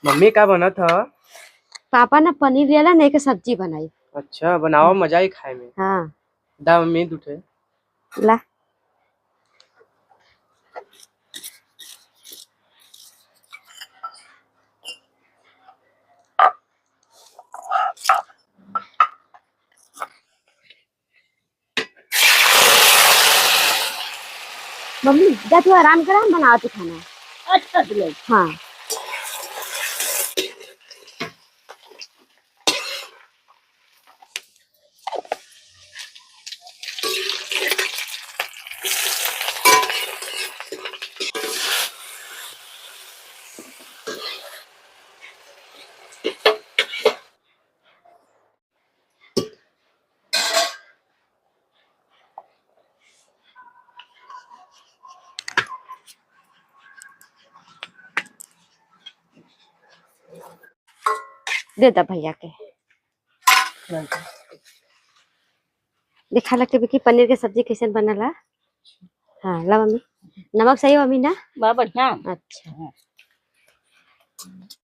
Mummy का बना था? पापा ने पनीर लेला नहीं के सब्जी बनाई। अच्छा बनाओ, मजा ही खाए में। हाँ दा मम्मी दूठे। ला। मम्मी जा तू आराम करा, हम बनाती खाना। अच्छा दिलाई। हाँ दे दा भैया के। दिखा लगते कि पनीर के सब्जी कैसे बनला। हाँ ला मम्मी, नमक सही हो मम्मी ना? बा बढ़िया। अच्छा